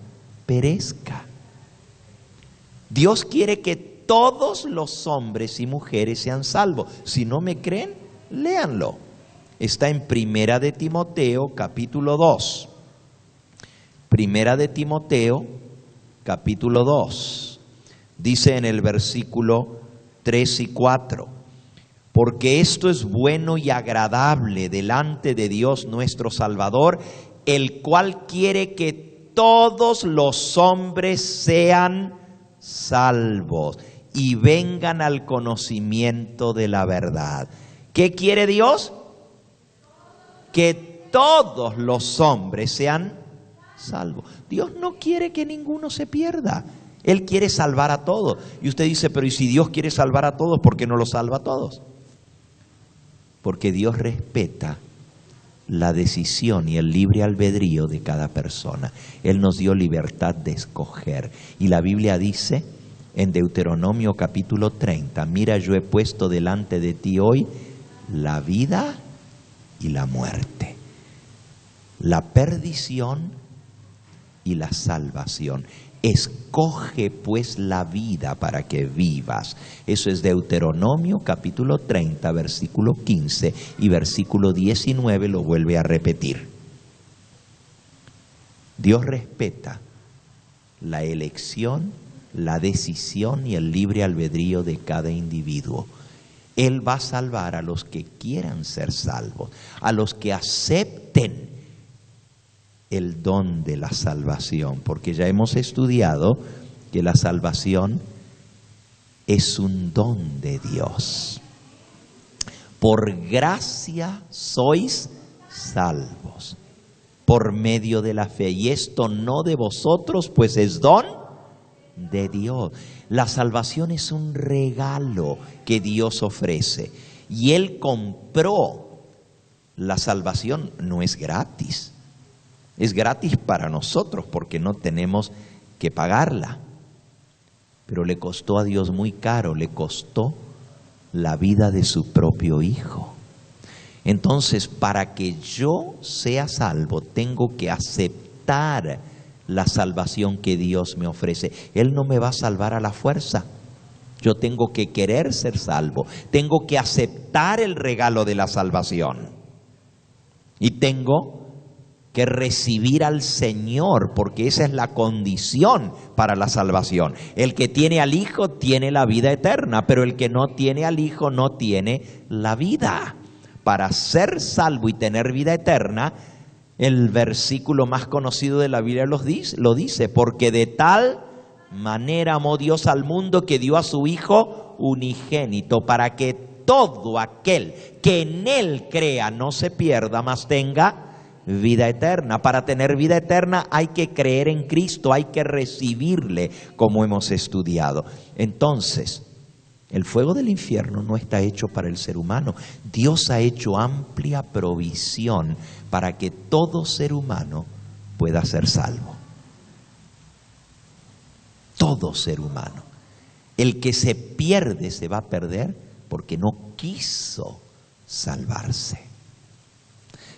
perezca. Dios quiere que todos los hombres y mujeres sean salvos. Si no me creen, Léanlo. Está en Primera de Timoteo, capítulo 2. Primera de Timoteo, capítulo 2. Dice en el versículo 3 y 4. Porque esto es bueno y agradable delante de Dios nuestro Salvador, el cual quiere que todos los hombres sean salvos y vengan al conocimiento de la verdad. ¿Qué quiere Dios? Que todos los hombres sean salvos. Dios no quiere que ninguno se pierda. Él quiere salvar a todos. Y usted dice, pero ¿y si Dios quiere salvar a todos, por qué no los salva a todos? Porque Dios respeta la decisión y el libre albedrío de cada persona. Él nos dio libertad de escoger. Y la Biblia dice en Deuteronomio capítulo 30, mira, yo he puesto delante de ti hoy la vida y la muerte, la perdición y la salvación. Escoge pues la vida para que vivas. Eso es Deuteronomio capítulo 30, versículo 15 y versículo 19 lo vuelve a repetir. Dios respeta la elección, la decisión y el libre albedrío de cada individuo. Él va a salvar a los que quieran ser salvos, a los que acepten el don de la salvación, porque ya hemos estudiado que la salvación es un don de Dios. Por gracia sois salvos, por medio de la fe, y esto no de vosotros, pues es don de Dios. La salvación es un regalo que Dios ofrece, y Él compró la salvación, no es gratis. Es gratis para nosotros porque no tenemos que pagarla. Pero le costó a Dios muy caro, le costó la vida de su propio Hijo. Entonces, para que yo sea salvo, tengo que aceptar la salvación que Dios me ofrece. Él no me va a salvar a la fuerza. Yo tengo que querer ser salvo. Tengo que aceptar el regalo de la salvación. Y tengo que recibir al Señor, porque esa es la condición para la salvación. El que tiene al Hijo tiene la vida eterna, pero el que no tiene al Hijo no tiene la vida. Para ser salvo y tener vida eterna, el versículo más conocido de la Biblia lo dice, porque de tal manera amó Dios al mundo que dio a su Hijo unigénito, para que todo aquel que en Él crea no se pierda, mas tenga vida eterna. Para tener vida eterna hay que creer en Cristo, hay que recibirle, como hemos estudiado. Entonces, el fuego del infierno no está hecho para el ser humano. Dios ha hecho amplia provisión para que todo ser humano pueda ser salvo. Todo ser humano. El que se pierde se va a perder porque no quiso salvarse.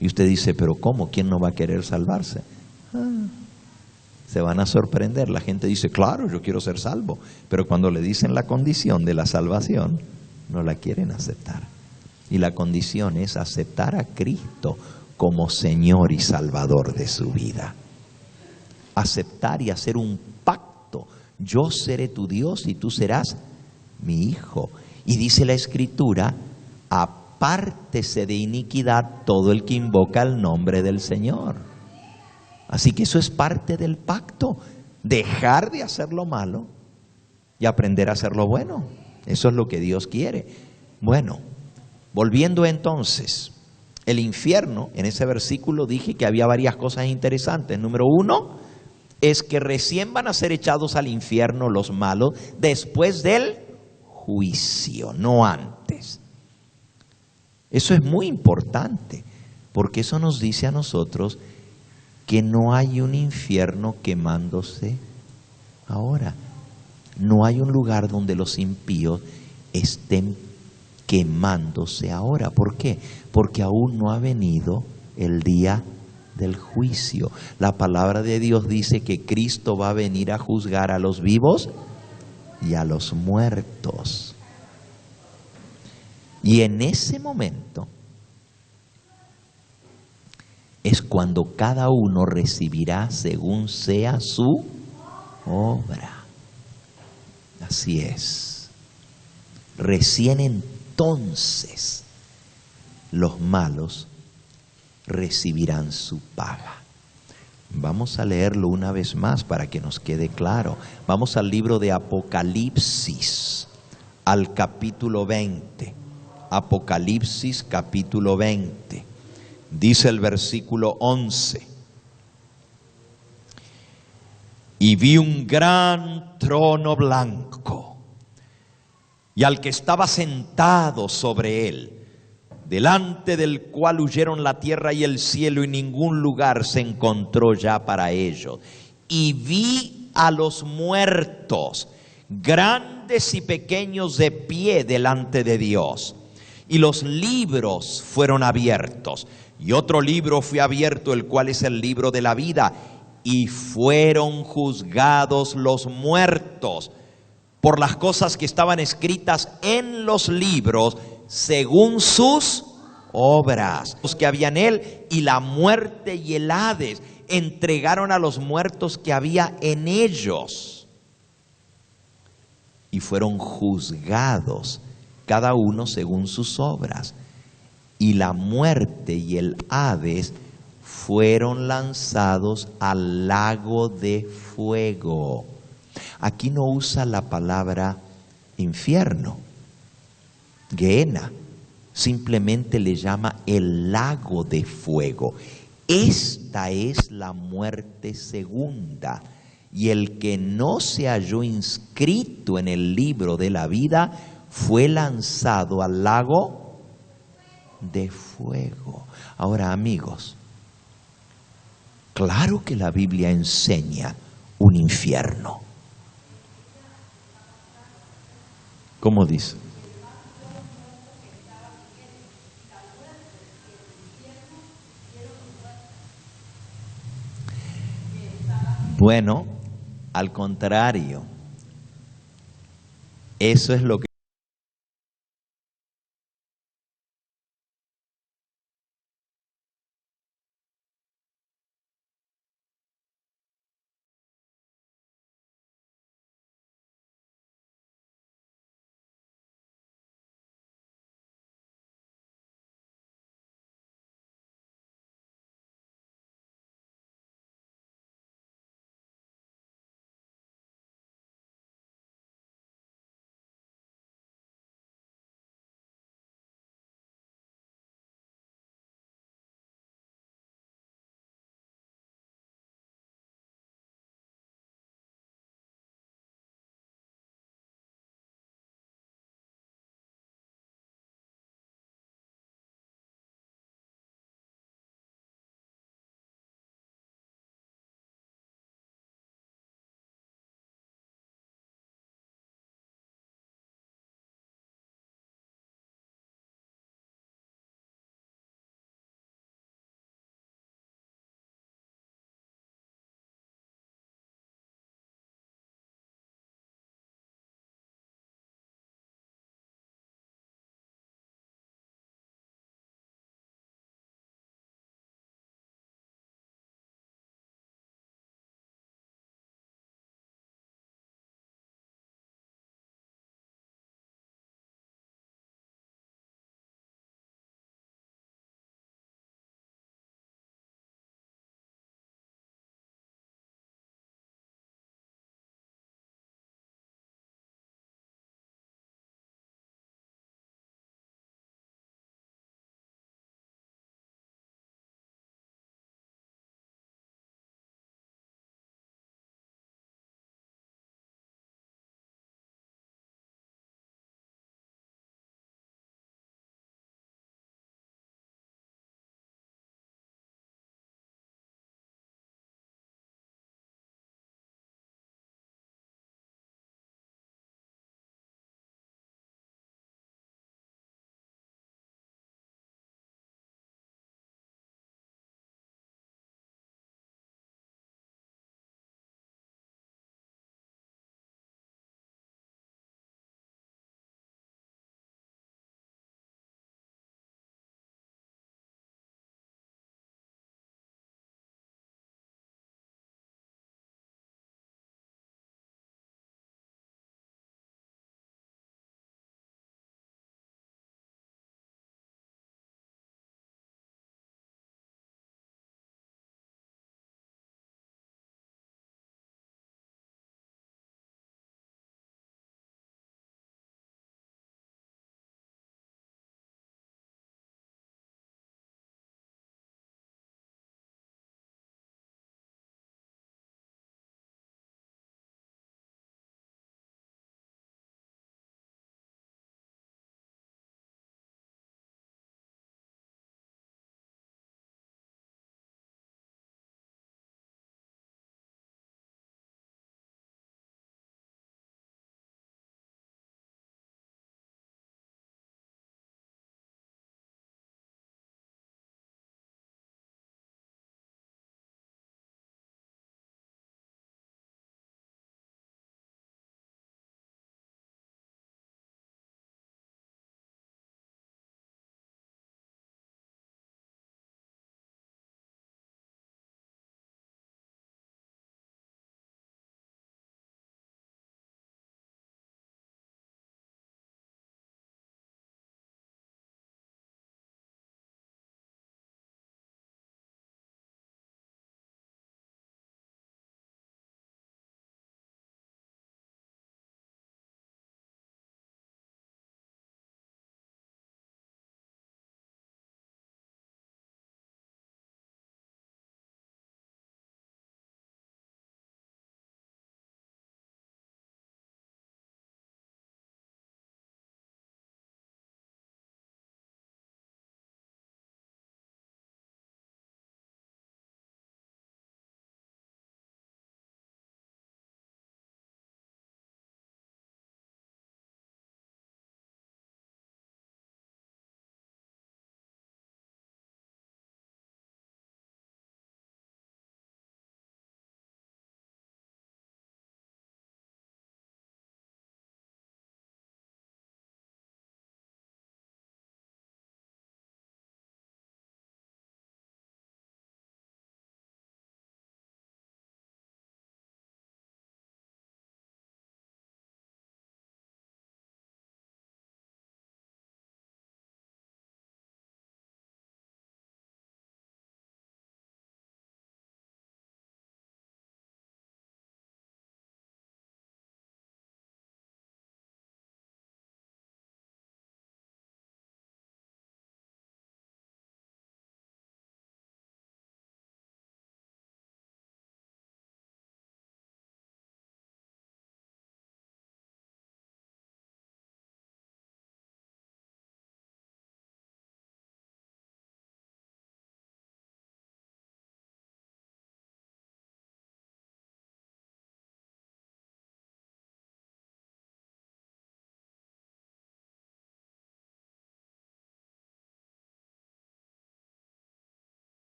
Y usted dice, pero ¿cómo? ¿Quién no va a querer salvarse? Se van a sorprender. La gente dice, claro, yo quiero ser salvo. Pero cuando le dicen la condición de la salvación, no la quieren aceptar. Y la condición es aceptar a Cristo como Señor y Salvador de su vida. Aceptar y hacer un pacto. Yo seré tu Dios y tú serás mi hijo. Y dice la Escritura, apártese de iniquidad todo el que invoca el nombre del Señor. Así que eso es parte del pacto. Dejar de hacer lo malo y aprender a hacer lo bueno. Eso es lo que Dios quiere. Bueno, volviendo entonces, el infierno, en ese versículo dije que había varias cosas interesantes. Número 1, es que recién van a ser echados al infierno los malos después del juicio, no antes. Eso es muy importante, porque eso nos dice a nosotros que no hay un infierno quemándose ahora. No hay un lugar donde los impíos estén quemándose ahora. ¿Por qué? Porque aún no ha venido el día del juicio. La palabra de Dios dice que Cristo va a venir a juzgar a los vivos y a los muertos. Y en ese momento es cuando cada uno recibirá según sea su obra. Así es. Recién entonces los malos recibirán su paga. Vamos a leerlo una vez más para que nos quede claro. Vamos al libro de Apocalipsis, al capítulo 20. Apocalipsis capítulo 20. Dice el versículo 11. Y vi un gran trono blanco, y al que estaba sentado sobre él, delante del cual huyeron la tierra y el cielo, y ningún lugar se encontró ya para ellos. Y vi a los muertos, grandes y pequeños, de pie delante de Dios. Y los libros fueron abiertos. Y otro libro fue abierto, el cual es el libro de la vida. Y fueron juzgados los muertos por las cosas que estaban escritas en los libros, según sus obras, los que había en él. Y la muerte y el Hades entregaron a los muertos que había en ellos, y fueron juzgados cada uno según sus obras. Y la muerte y el Hades fueron lanzados al lago de fuego. Aquí no usa la palabra infierno, Gehenna, simplemente le llama el lago de fuego. Esta es la muerte segunda. Y el que no se halló inscrito en el libro de la vida fue lanzado al lago de fuego. Ahora, amigos, claro que la Biblia enseña un infierno. ¿Cómo dice? Bueno, al contrario, eso es lo que